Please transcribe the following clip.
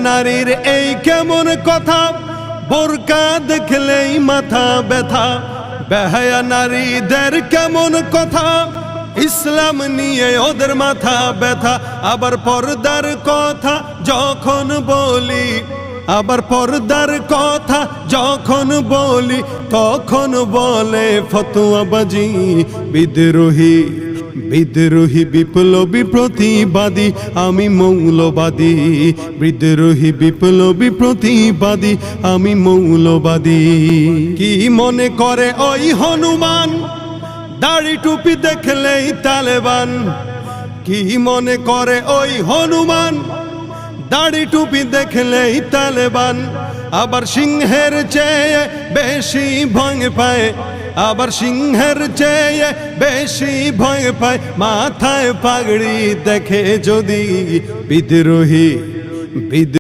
নারীর এই কেমন কথা, বোরকা দেখলেই মাথা ব্যথা। বেহায়া নারীদের কেমন কথা, ইসলাম নিয়ে ওদের মাথা ব্যথা। আবার পর্দার কথা যখন বলি, আবার পর্দার কথা যখন বলি, তখন বলে ফতোয়াবাজি। বিদ্রোহী বিদ্রোহী বিপ্লবী প্রতিবাদী, আমি মৌলবাদী। বিদ্রোহী বিপ্লবী প্রতিবাদী, আমি মৌলবাদী। কি মনে করে ওই হনুমান, দাড়ি টুপি দেখলেই তালেবান? কি মনে করে ওই হনুমান, দাড়ি টুপি দেখলেই তালেবান? আবার সিংহের চেয়ে বেশি ভয় পায়, আবার সিংহের চেয়ে বেশি ভয় পায় মাথায় পাগড়ি দেখে যদি বিদ্রোহী।